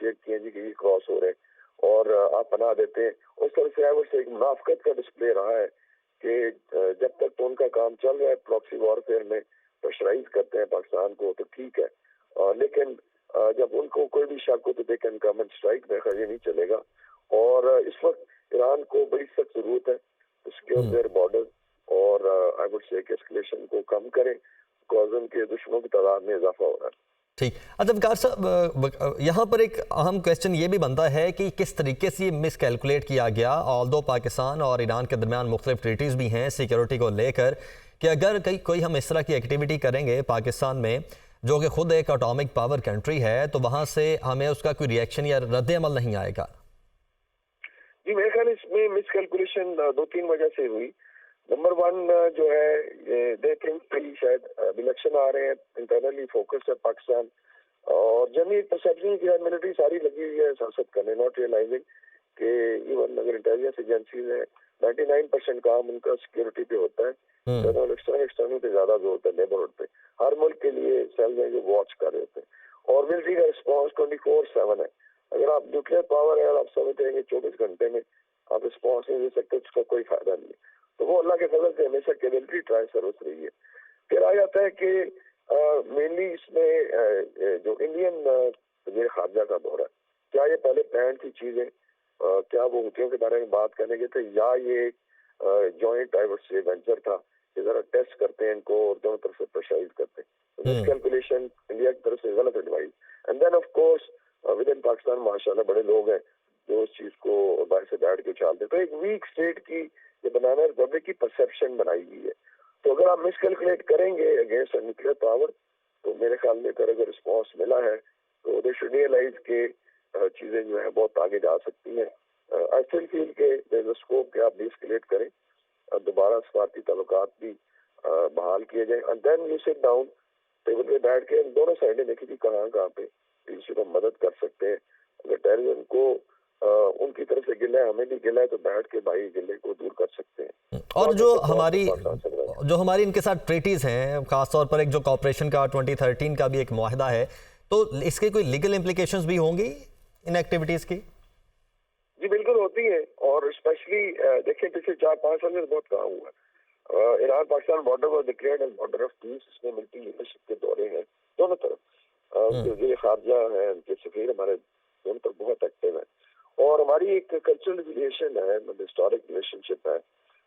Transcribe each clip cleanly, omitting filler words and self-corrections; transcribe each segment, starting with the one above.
Initiate کیے جی کہ یہ کراس ہو رہے ہیں اور آپ پناہ دیتے ہیں. اس طرح سے سے ایک منافقت کا ڈسپلے رہا ہے کہ جب تک تو ان کا کام چل رہا ہے پراکسی وارفیئر میں پریشرائز کرتے ہیں پاکستان کو تو ٹھیک ہے, لیکن جب ان کو کوئی بھی شک ہو تو they can come and strike. میرا خیال یہ نہیں چلے گا. اور اس وقت ایران کو بڑی سخت ضرورت ہے سیکیور دیئر بارڈر اور آئی وڈ سے ایسکلیشن کو کم کریں بیکاز ان کے دشمنوں کی تعداد میں اضافہ ہو رہا ہے. ٹھیک. اچھا وقار صاحب, یہاں پر ایک اہم کویسچن یہ بھی بنتا ہے کہ کس طریقے سے یہ مس کیلکولیٹ کیا گیا, آلدو پاکستان اور ایران کے درمیان مختلف ٹریٹیز بھی ہیں سیکیورٹی کو لے کر, کہ اگر کوئی ہم اس طرح کی ایکٹیویٹی کریں گے پاکستان میں جو کہ خود ایک اٹامک پاور کنٹری ہے, تو وہاں سے ہمیں اس کا کوئی ریئیکشن یا رد عمل نہیں آئے گا. جی میرے خیال اس میں مس کیلکولیشن 2-3 وجہ سے ہوئی. نمبر 1 جو ہے دے تھنک شاید الیکشن آ رہے ہیں, انٹرنلی فوکس ہے پاکستان, اور جنرلی پرسیپشن کی ملٹری ساری لگی ہوئی ہے سیاست کرنے, ناٹ ریئلائزنگ کہ ایون اگر انٹیلیجنس ایجنسیز ہیں 99% کام ان کا سیکورٹی پہ ہوتا ہے, ایکسٹرنل پہ زیادہ زور ہوتا ہے, نیبرہڈ پہ. ہر ملک کے لیے سیل ہیں جو واچ کر رہے ہوتے ہیں, اور ملٹری کا رسپانس 24/7 ہے. اگر آپ نیوکلیئر پاور ہے اور آپ سمجھتے ہیں کہ 24 گھنٹے میں آپ رسپانس نہیں دے سکتے اس کا کوئی فائدہ نہیں ہے. تو وہ اللہ کے فضل سے ہمیشہ کیبلٹری ٹرائی سروس رہی ہے. پھر آ جاتا ہے کہ مینلی اس میں جو انڈین وزیر خارجہ کا دورہ ہے, کیا یہ پہلے پلان کی چیزیں, کیا وہ حوثیوں کے بارے میں بات کرنے کے تھے, یا یہ joint I would say venture تھا کہ ذرا ٹیسٹ کرتے ہیں ان کو اور دونوں طرف سے پریشرائز کرتے ہیں. مس کیلکولیشن انڈیا کی طرف سے غلط advice. And then of course with in Pakistan ماشاء اللہ بڑے لوگ ہیں جو اس چیز کو باہر سے بیٹھ کے اچھالتے ہیں. تو ایک ویک اسٹیٹ کی یہ بنانا ریپبلک کی پرسیپشن بنائی گئی ہے. تو اگر آپ مس کیلکولیٹ کریں گے اگینسٹ نیوکلیئر پاور تو میرے خیال میں اگر رسپانس ملا ہے تو دے شوڈ ریئلائز کہ چیزیں جو ہیں بہت آگے جا سکتی ہیں. آئی اسٹل فیل کہ دیر از اے اسکوپ کہ آپ ڈی اسکیلیٹ کریں, دوبارہ سفارتی تعلقات بھی بحال کیے جائیں, and then you sit down table پہ بیٹھ کے دونوں سائڈیں دیکھی تھی کہاں پہ اس کو مدد کر سکتے ہیں. اگر ٹیررزم کو ان کی طرف سے گلہ ہے, ہمیں بھی گلہ ہے, تو بیٹھ کے بھائی گلے کو دور کر سکتے ہیں. اور جو ہماری ان کے ساتھ ٹریٹیز ہیں, خاص طور پر ایک جو کوآپریشن کا 2013 کا بھی ایک معاہدہ ہے, تو اس کے کوئی لیگل امپلیکیشنز بھی ہوں گی ان ایکٹیویٹیز کی؟ جی بالکل ہوتی ہیں, اور اسپیشلی دیکھیں پچھلے 4-5 سال میں بہت کام ہوا ہے. ایران پاکستان بارڈر کو declared as border of peace, اس میں ملٹری لیڈرشپ کے دورے ہیں دونوں طرف. ان کے وزیر خارجہ ہیں, ان کے سفیر ہمارے دونوں طرف بہت ایکٹیو ہیں, اور ہماری ایک کلچرل ریلیشن ہے, ہسٹورک ریلیشن شپ ہے.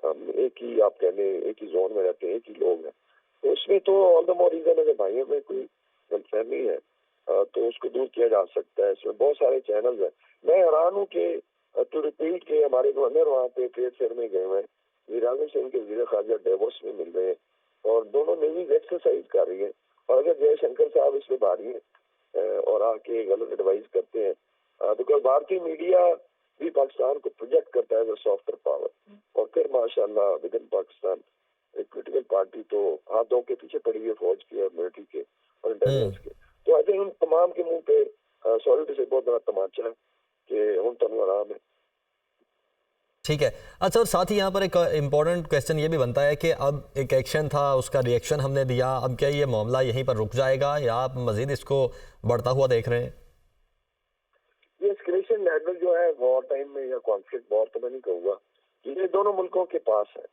ہم ایک ہی آپ کہہ لیں ایک ہی زون میں رہتے ہیں, ایک ہی لوگ ہیں, تو اس میں تو آل دا مور ریزن اگر بھائیوں میں کوئی غلط فہمی ہے تو اس کو دور کیا جا سکتا ہے. اس میں بہت سارے چینلز ہیں. میں حیران ہوں کہ ٹو ریپیٹ کے ہمارے گورنر وہاں پہ ٹریڈ فیئر میں گئے ہوئے ہیں, وزیر اعظم سے ان کے وزیر خارجہ ڈیووس میں مل رہے ہیں, اور دونوں نیویز ایکسرسائز کر رہی ہیں. اور اگر جے شنکر صاحب اس میں بھاری ہیں اور آ کے غلط ایڈوائز کرتے ہیں, بیکاز بھارتی میڈیا بھی پاکستان کو پروجیکٹ کرتا ہے ایز اے سافٹر پاور, اور پھر ماشاء اللہ ود ان پاکستان ایک پولیٹیکل پارٹی تو ہاتھوں کے پیچھے پڑی ہوئی ہے فوج کے اور ملٹری کے اور انٹیلیجنس کے. تو آئی تھنک ان تمام کے منہ پہ سوری سے بہت بڑا تماچا ہے کہ ہم تنو آرام ہے. ٹھیک ہے. اچھا, اور ساتھ ہی یہاں پر ایک امپورٹنٹ کویسچن یہ بھی بنتا ہے کہ اب ایک ایکشن تھا, اس کا ری ایکشن ہم نے دیا, اب کیا یہ معاملہ یہیں پر رک جائے گا یا آپ مزید اس کو بڑھتا ہوا دیکھ رہے ہیں؟ یہ اسکلیشن لیول جو ہے وار ٹائم میں یا کانفلکٹ وار تو میں نہیں کہوں گا, یہ دونوں ملکوں کے پاس ہے,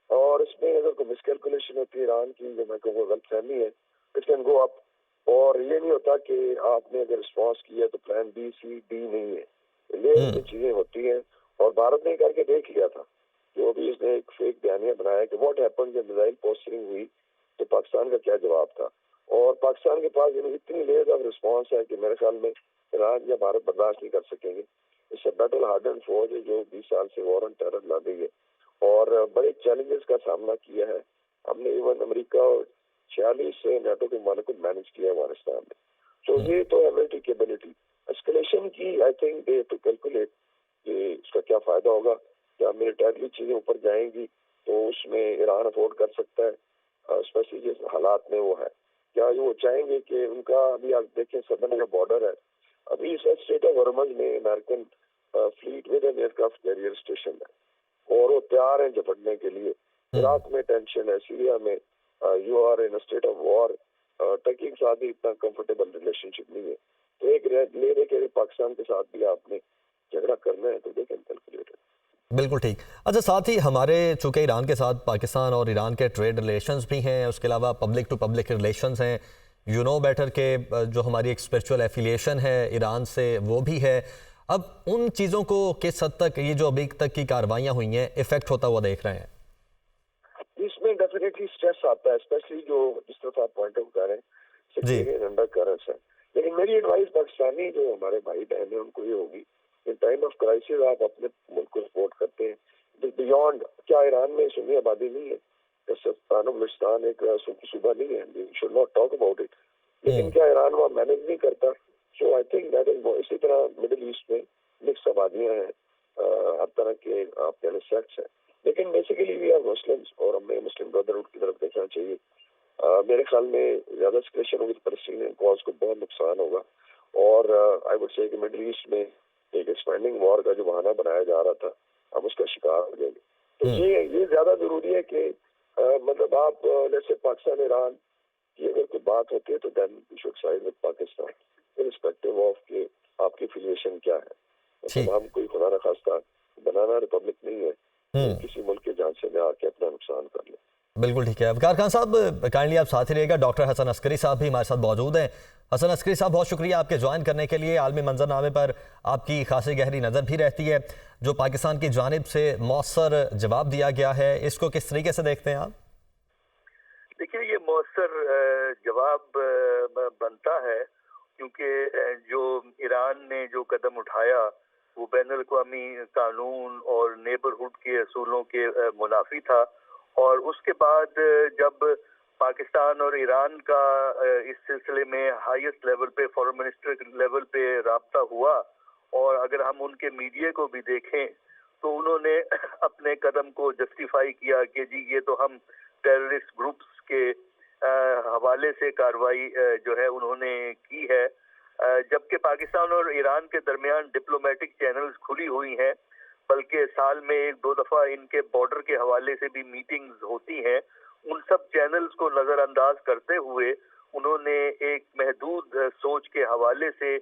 اور اس میں اگر کوئی مس کیلکولیشن ہوتی ہے ایران کی, جو میں کہوں گا غلط فہمی ہے, اٹ کین گو اپ. اور یہ نہیں ہوتا کہ آپ نے اگر رسپانس کیا تو پلان بی سی ڈی نہیں ہے, یہ چیزیں ہوتی ہیں. اور بھارت نے کر کے دیکھ لیا تھا, جو بھی اس نے ایک فیک بیانیہ بنایا کہ واٹ ہیپن جب میزائل پوسٹنگ ہوئی تو پاکستان کا کیا جواب تھا. اور پاکستان کے پاس اتنی لیئرز آف رسپانس ہے کہ میرے خیال میں ایران یا بھارت برداشت نہیں کر سکیں گے. اس سے بیٹل ہارڈن فوج ہے جو 20 سال سے وار آن ٹیرر لڑ رہی ہے, اور بڑے چیلنجز کا سامنا کیا ہے. ہم نے ایون امریکہ اور 46 نیٹو کے ممالک کو مینج کیا ہے افغانستان میں. تو یہ تو ہے ملٹری کیپبلٹی. اسکلیشن کی I think they to calculate کہ اس کا کیا فائدہ ہوگا. کیا ملیٹری چیزیں اوپر جائیں گی تو اس میں ایران افورڈ کر سکتا ہے, اسپیشلی جس حالات میں وہ ہے. کیا وہ چاہیں گے کہ ان کا ابھی آپ دیکھیں سدرن کا بارڈر ہے, ابھی اس اسٹیٹ آف ہرمز میں American fleet with an aircraft carrier station ہے, اور وہ تیار ہیں جھپٹنے کے لیے. عراق میں ٹینشن ہے, سیریا میں you are in state of war. Turkey کے ساتھ بھی اتنا کمفرٹیبل ریلیشن شپ نہیں ہے. تو ایک لے دے کہ پاکستان کے ساتھ بھی آپ نے جھگڑا کرنا ہے تو دے کین کیلکولیٹ اٹ. بالکل ٹھیک. اچھا ساتھ ہی ہمارے چونکہ ایران کے ساتھ پاکستان اور ایران کے ٹریڈ ریلیشنز بھی ہیں, اس کے علاوہ پبلک ٹو پبلک ریلیشنز ہیں, یو نو بیٹر کہ جو ہماری ایک اسپرچول ایفیلیشن ہے ایران سے وہ بھی ہے. اب ان چیزوں کو کس حد تک یہ جو ابھی تک کی کاروائیاں ہوئی ہیں افیکٹ ہوتا ہوا دیکھ رہے ہیں؟ اس میں ڈیفینیٹلی اسٹریس آتا ہے, اسپیشلی جو جس طرح آپ پوائنٹ آؤٹ کر رہے ہیں سیکٹریئن انڈر کرنٹس ہے. لیکن میری ایڈوائس پاکستانی جو ہمارے بھائی بہن ہیں ان کو یہ ہوگی ان ٹائم آف کرائسس آپ اپنے ملک کو سپورٹ کرتے ہیں بیونڈ, کیا ایران میں سنی آبادی نہیں ہے, پاکستان اور بلوچستان ایک صوبہ نہیں ہے, we should not talk about it, لیکن کیا ایران وہاں مینج نہیں کرتا؟ So I think that is. اسی طرح مڈل ایسٹ میں مکس آبادیاں ہیں, ہر طرح کے آپ کے سیکٹس ہیں, لیکن بیسیکلی وی آر مسلمس اور ہمیں مسلم بردرہڈ کی طرف دیکھنا چاہیے. میرے خیال میں زیادہ اسکلیشن ہوگی تو فلسطینین کاز کو بہت نقصان ہوگا, اور آئی وڈ سے کہ مڈل ایسٹ میں ایک ایکسپینڈنگ وار کا جو بہانہ بنایا جا رہا تھا ہم اس کا شکار ہو جائیں گے. تو یہ زیادہ ضروری ہے کہ مطلب آپ جیسے پاکستان ایران کی اگر کوئی بات ہوتی ہے تو then we should side with Pakistan irrespective of کہ آپ کی افیلیشن کیا ہے. مطلب ہم کوئی خدا نخواستہ بنانا ریپبلک نہیں ہے کسی ملک کے جان سے میں آ کے اپنا نقصان کر لیں. بالکل ٹھیک ہے. ابکار خان صاحب کائنڈلی آپ ساتھ ہی رہے گا. ڈاکٹر حسن عسکری صاحب بھی ہمارے ساتھ موجود ہیں. حسن عسکری صاحب بہت شکریہ آپ کے جوائن کرنے کے لیے. عالمی منظرنامے پر آپ کی خاصی گہری نظر بھی رہتی ہے. جو پاکستان کی جانب سے مؤثر جواب دیا گیا ہے اس کو کس طریقے سے دیکھتے ہیں آپ؟ دیکھیے یہ مؤثر جواب بنتا ہے کیونکہ جو ایران نے جو قدم اٹھایا وہ بین الاقوامی قانون اور نیبرہڈ کے اصولوں کے منافی تھا, اور اس کے بعد جب پاکستان اور ایران کا اس سلسلے میں ہائیسٹ لیول پہ فارن منسٹر لیول پہ رابطہ ہوا, اور اگر ہم ان کے میڈیا کو بھی دیکھیں تو انہوں نے اپنے قدم کو جسٹیفائی کیا کہ جی یہ تو ہم ٹیررسٹ گروپس کے حوالے سے کارروائی جو ہے انہوں نے کی ہے, جبکہ پاکستان اور ایران کے درمیان ڈپلومیٹک چینلز کھلی ہوئی ہیں, بلکہ سال میں 1-2 دفعہ ان کے بارڈر کے حوالے سے بھی میٹنگز ہوتی ہیں. ان سب چینلز کو نظر انداز کرتے ہوئے انہوں نے ایک محدود سوچ کے حوالے سے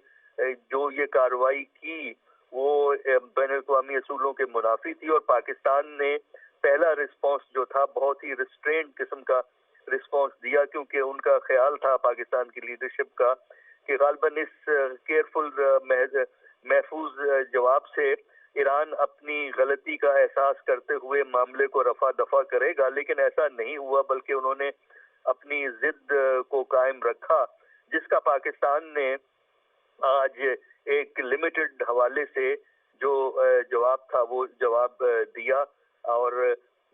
جو یہ کارروائی کی وہ بین الاقوامی اصولوں کے منافی تھی, اور پاکستان نے پہلا رسپانس جو تھا بہت ہی ریسٹرینڈ قسم کا رسپانس دیا, کیونکہ ان کا خیال تھا پاکستان کی لیڈرشپ کا کہ غالباً اس کیئرفل محفوظ جواب سے ایران اپنی غلطی کا احساس کرتے ہوئے معاملے کو رفع دفع کرے گا, لیکن ایسا نہیں ہوا, بلکہ انہوں نے اپنی ضد کو قائم رکھا, جس کا پاکستان نے آج ایک لمیٹڈ حوالے سے جو جواب تھا وہ جواب دیا. اور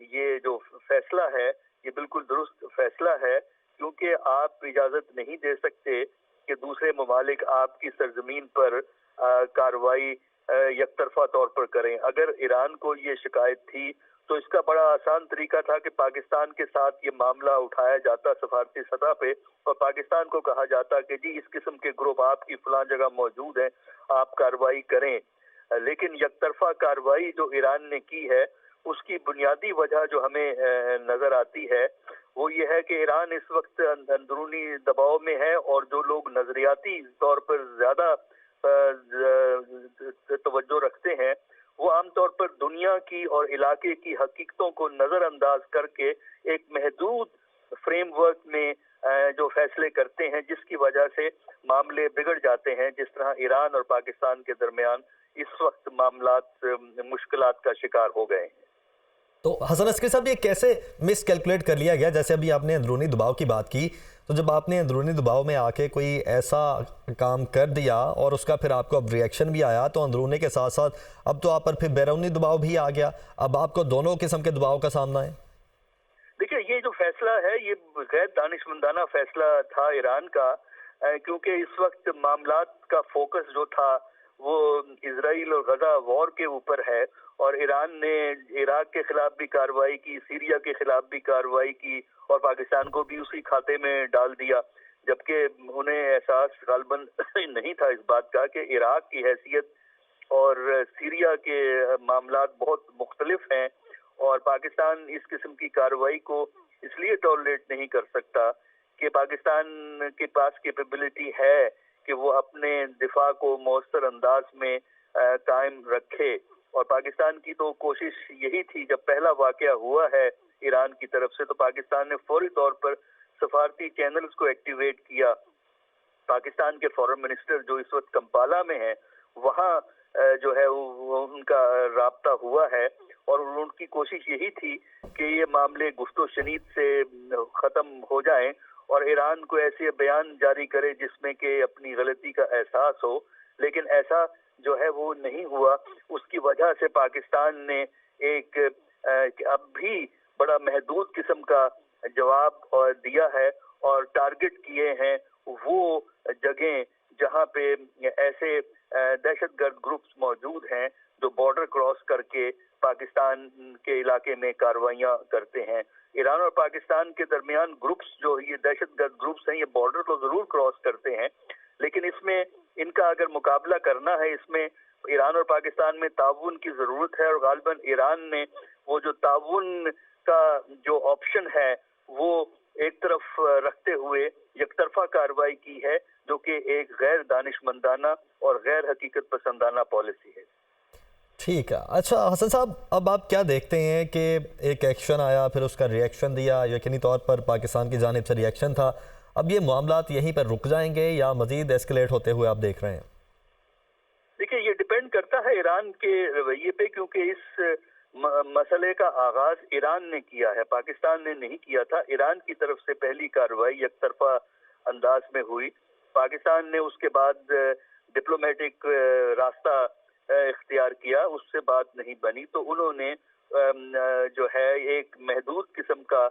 یہ جو فیصلہ ہے یہ بالکل درست فیصلہ ہے, کیونکہ آپ اجازت نہیں دے سکتے کہ دوسرے ممالک آپ کی سرزمین پر کارروائی یک طرفہ طور پر کریں. اگر ایران کو یہ شکایت تھی تو اس کا بڑا آسان طریقہ تھا کہ پاکستان کے ساتھ یہ معاملہ اٹھایا جاتا سفارتی سطح پہ, اور پاکستان کو کہا جاتا کہ جی اس قسم کے گروپ آپ کی فلاں جگہ موجود ہیں, آپ کارروائی کریں. لیکن یک طرفہ کارروائی جو ایران نے کی ہے اس کی بنیادی وجہ جو ہمیں نظر آتی ہے وہ یہ ہے کہ ایران اس وقت اندرونی دباؤ میں ہے, اور جو لوگ نظریاتی طور پر زیادہ توجہ رکھتے ہیں وہ عام طور پر دنیا کی اور علاقے کی حقیقتوں کو نظر انداز کر کے ایک محدود فریم ورک میں جو فیصلے کرتے ہیں, جس کی وجہ سے معاملے بگڑ جاتے ہیں, جس طرح ایران اور پاکستان کے درمیان اس وقت معاملات مشکلات کا شکار ہو گئے ہیں. تو حسن عسکری صاحب یہ کیسے مس کیلکولیٹ کر لیا گیا؟ جیسے ابھی آپ نے اندرونی دباؤ کی بات کی, تو جب آپ نے اندرونی دباؤ میں آ کے کوئی ایسا کام کر دیا اور اس کا پھر آپ کو اب ریئیکشن بھی آیا, تو اندرونی کے ساتھ ساتھ اب تو آپ پر پھر بیرونی دباؤ بھی آ گیا, اب آپ کو دونوں قسم کے دباؤ کا سامنا ہے. دیکھیے یہ جو فیصلہ ہے یہ غیر دانشمندانہ فیصلہ تھا ایران کا, کیونکہ اس وقت معاملات کا فوکس جو تھا وہ اسرائیل اور غزہ وار کے اوپر ہے, اور ایران نے عراق کے خلاف بھی کارروائی کی, سیریا کے خلاف بھی کارروائی کی, اور پاکستان کو بھی اسی کھاتے میں ڈال دیا, جبکہ انہیں احساس غالباً نہیں تھا اس بات کا کہ عراق کی حیثیت اور سیریا کے معاملات بہت مختلف ہیں, اور پاکستان اس قسم کی کارروائی کو اس لیے ٹالریٹ نہیں کر سکتا کہ پاکستان کے پاس کیپیبلٹی ہے کہ وہ اپنے دفاع کو مؤثر انداز میں قائم رکھے. اور پاکستان کی تو کوشش یہی تھی، جب پہلا واقعہ ہوا ہے ایران کی طرف سے تو پاکستان نے فوری طور پر سفارتی چینلز کو ایکٹیویٹ کیا. پاکستان کے فارن منسٹر جو اس وقت کمپالا میں ہیں، وہاں جو ہے وہ ان کا رابطہ ہوا ہے، اور ان کی کوشش یہی تھی کہ یہ معاملے گفت و شنید سے ختم ہو جائیں اور ایران کو ایسے بیان جاری کرے جس میں کہ اپنی غلطی کا احساس ہو. لیکن ایسا جو ہے وہ نہیں ہوا. اس کی وجہ سے پاکستان نے ایک اب بھی بڑا محدود قسم کا جواب دیا ہے اور ٹارگٹ کیے ہیں وہ جگہیں جہاں پہ ایسے دہشت گرد گروپس موجود ہیں جو بارڈر کراس کر کے پاکستان کے علاقے میں کارروائیاں کرتے ہیں. ایران اور پاکستان کے درمیان گروپس جو یہ دہشت گرد گروپس ہیں، یہ بارڈر تو ضرور کراس کرتے ہیں، لیکن اس میں ان کا اگر مقابلہ کرنا ہے، اس میں ایران اور پاکستان میں تعاون کی ضرورت ہے. اور غالباً ایران نے وہ جو تعاون کا جو آپشن ہے وہ ایک طرف رکھتے ہوئے یک طرفہ کارروائی کی ہے، جو کہ ایک غیر دانشمندانہ اور غیر حقیقت پسندانہ پالیسی ہے. ٹھیک ہے. اچھا حسن صاحب، اب آپ کیا دیکھتے ہیں کہ ایک ایکشن آیا، پھر اس کا ری ایکشن دیا، یقینی طور پر پاکستان کی جانب سے ری ایکشن تھا، اب یہ معاملات یہیں پر رک جائیں گے یا مزید ایسکلیٹ ہوتے ہوئے آپ دیکھ رہے ہیں؟ دیکھیے، یہ ڈیپینڈ کرتا ہے ایران کے رویے پہ، کیونکہ اس مسئلے کا آغاز ایران نے کیا ہے، پاکستان نے نہیں کیا تھا. ایران کی طرف سے پہلی کارروائی یک طرفہ انداز میں ہوئی. پاکستان نے اس کے بعد ڈپلومیٹک راستہ اختیار کیا، اس سے بات نہیں بنی تو انہوں نے جو ہے ایک محدود قسم کا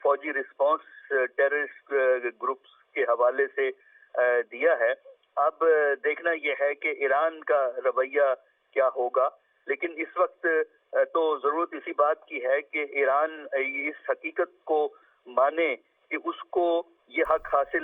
فوجی رسپانس ٹیررسٹ گروپس کے حوالے سے دیا ہے. اب دیکھنا یہ ہے کہ ایران کا رویہ کیا ہوگا، لیکن اس وقت تو ضرورت اسی بات کی ہے کہ ایران اس حقیقت کو مانے کہ اس کو یہ حق حاصل نہیں